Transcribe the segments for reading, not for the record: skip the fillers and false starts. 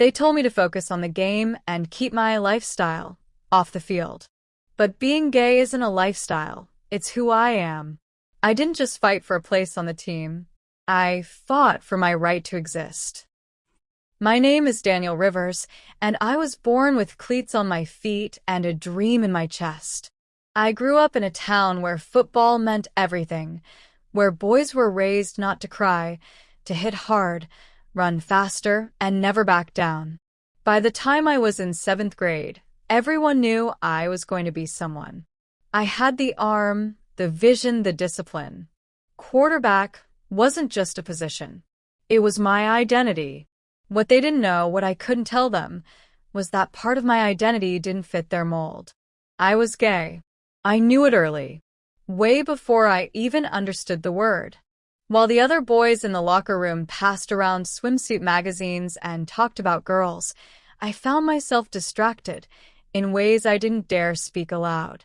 They told me to focus on the game and keep my lifestyle off the field. But being gay isn't a lifestyle, it's who I am. I didn't just fight for a place on the team. I fought for my right to exist. My name is Daniel Rivers, and I was born with cleats on my feet and a dream in my chest. I grew up in a town where football meant everything, where boys were raised not to cry, to hit hard, run faster, and never back down. By the time I was in 7th grade, everyone knew I was going to be someone. I had the arm, the vision, the discipline. Quarterback wasn't just a position. It was my identity. What they didn't know, what I couldn't tell them, was that part of my identity didn't fit their mold. I was gay. I knew it early, way before I even understood the word. While the other boys in the locker room passed around swimsuit magazines and talked about girls, I found myself distracted in ways I didn't dare speak aloud.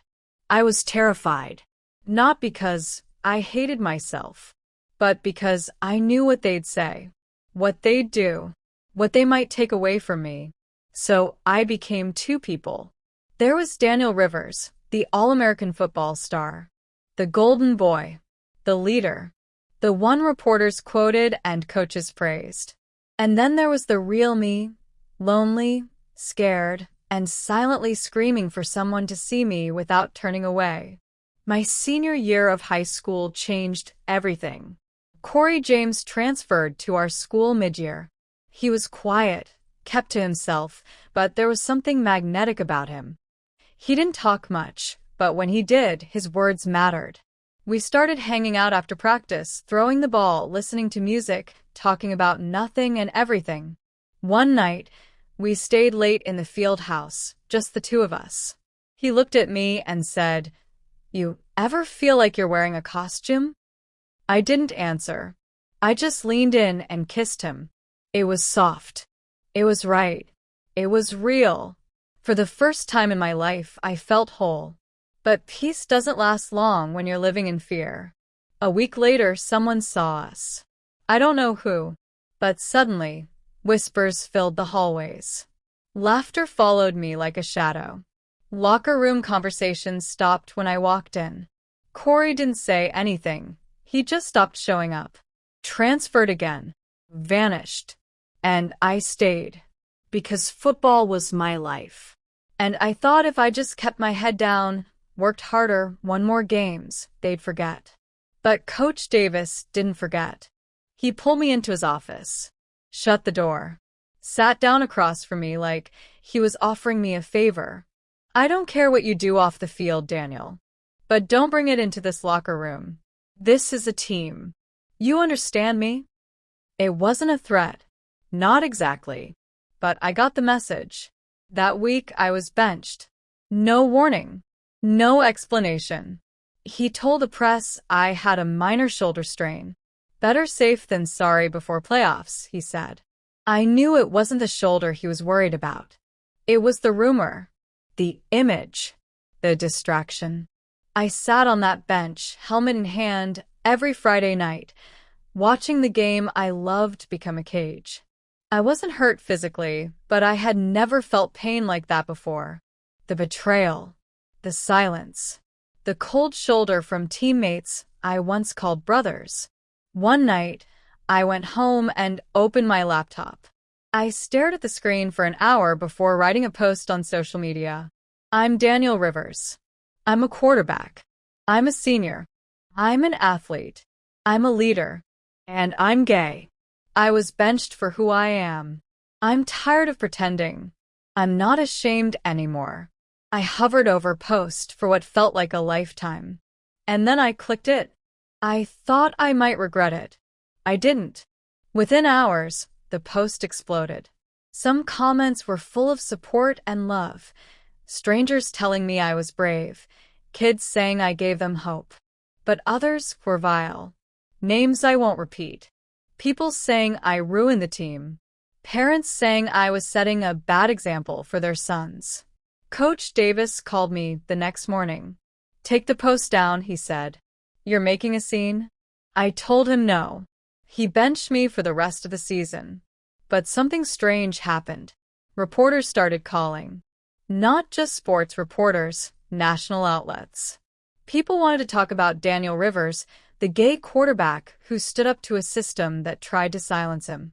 I was terrified, not because I hated myself, but because I knew what they'd say, what they'd do, what they might take away from me. So I became two people. There was Daniel Rivers, the All-American football star, the golden boy, the leader, the one reporters quoted and coaches praised. And then there was the real me, lonely, scared, and silently screaming for someone to see me without turning away. My senior year of high school changed everything. Corey James transferred to our school mid-year. He was quiet, kept to himself, but there was something magnetic about him. He didn't talk much, but when he did, his words mattered. We started hanging out after practice, throwing the ball, listening to music, talking about nothing and everything. One night, we stayed late in the field house, just the two of us. He looked at me and said, "You ever feel like you're wearing a costume?" I didn't answer. I just leaned in and kissed him. It was soft. It was right. It was real. For the first time in my life, I felt whole. But peace doesn't last long when you're living in fear. A week later, someone saw us. I don't know who, but suddenly, whispers filled the hallways. Laughter followed me like a shadow. Locker room conversations stopped when I walked in. Corey didn't say anything. He just stopped showing up. Transferred again. Vanished. And I stayed. Because football was my life. And I thought if I just kept my head down, worked harder, won more games, they'd forget. But Coach Davis didn't forget. He pulled me into his office, shut the door, sat down across from me like he was offering me a favor. "I don't care what you do off the field, Daniel, but don't bring it into this locker room. This is a team. You understand me?" It wasn't a threat. Not exactly. But I got the message. That week I was benched. No warning. No explanation. He told the press I had a minor shoulder strain. "Better safe than sorry before playoffs," he said. I knew it wasn't the shoulder he was worried about. It was the rumor, the image, the distraction. I sat on that bench, helmet in hand, every Friday night, watching the game I loved become a cage. I wasn't hurt physically, but I had never felt pain like that before. The betrayal, the silence, the cold shoulder from teammates I once called brothers. One night, I went home and opened my laptop. I stared at the screen for an hour before writing a post on social media. I'm Daniel Rivers. I'm a quarterback. I'm a senior. I'm an athlete. I'm a leader. And I'm gay. I was benched for who I am. I'm tired of pretending. I'm not ashamed anymore. I hovered over post for what felt like a lifetime. And then I clicked it. I thought I might regret it. I didn't. Within hours, the post exploded. Some comments were full of support and love. Strangers telling me I was brave. Kids saying I gave them hope. But others were vile. Names I won't repeat. People saying I ruined the team. Parents saying I was setting a bad example for their sons. Coach Davis called me the next morning. "Take the post down," he said. "You're making a scene?" I told him no. He benched me for the rest of the season. But something strange happened. Reporters started calling. Not just sports reporters, national outlets. People wanted to talk about Daniel Rivers, the gay quarterback who stood up to a system that tried to silence him.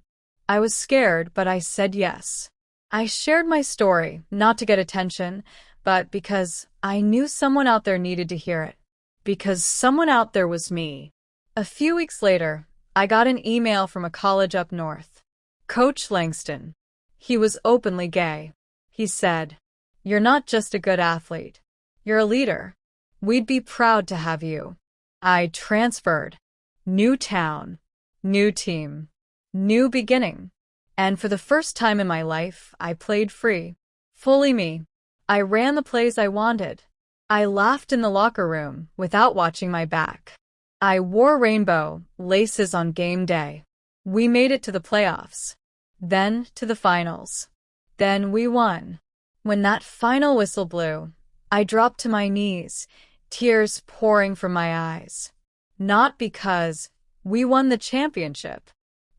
I was scared, but I said yes. I shared my story, not to get attention, but because I knew someone out there needed to hear it. Because someone out there was me. A few weeks later, I got an email from a college up north. Coach Langston. He was openly gay. He said, "You're not just a good athlete. You're a leader. We'd be proud to have you." I transferred. New town. New team. New beginning. And for the first time in my life, I played free. Fully me. I ran the plays I wanted. I laughed in the locker room without watching my back. I wore rainbow laces on game day. We made it to the playoffs. Then to the finals. Then we won. When that final whistle blew, I dropped to my knees, tears pouring from my eyes. Not because we won the championship,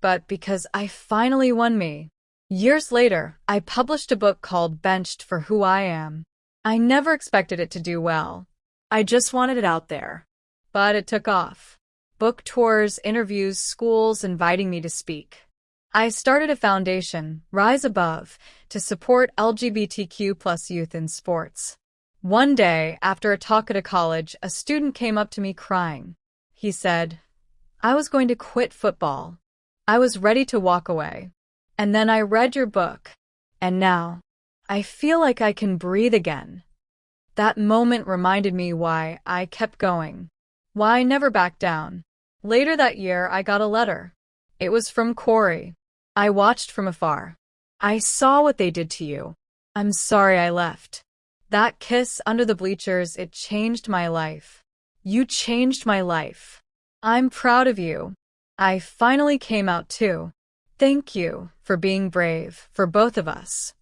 but because I finally won me. Years later, I published a book called Benched for Who I Am. I never expected it to do well. I just wanted it out there. But it took off. Book tours, interviews, schools inviting me to speak. I started a foundation, Rise Above, to support LGBTQ+ youth in sports. One day, after a talk at a college, a student came up to me crying. He said, "I was going to quit football. I was ready to walk away. And then I read your book. And now, I feel like I can breathe again." That moment reminded me why I kept going. Why I never backed down. Later that year, I got a letter. It was from Corey. I watched from afar. "I saw what they did to you. I'm sorry I left." That kiss under the bleachers, it changed my life. You changed my life. I'm proud of you. I finally came out too. Thank you for being brave for both of us.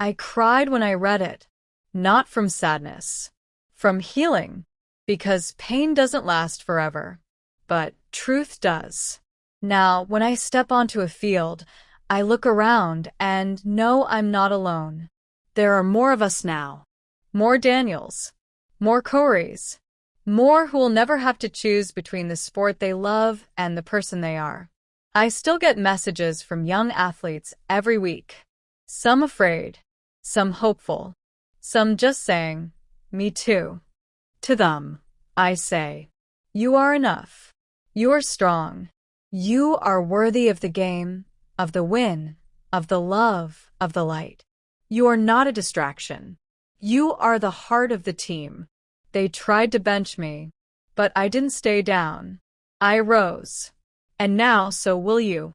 I cried when I read it. Not from sadness. From healing. Because pain doesn't last forever. But truth does. Now, when I step onto a field, I look around and know I'm not alone. There are more of us now. More Daniels. More Corys. More who will never have to choose between the sport they love and the person they are. I still get messages from young athletes every week. Some afraid. Some hopeful. Some just saying, "Me too." To them, I say, you are enough. You are strong. You are worthy of the game, of the win, of the love, of the light. You are not a distraction. You are the heart of the team. They tried to bench me, but I didn't stay down. I rose. And now so will you.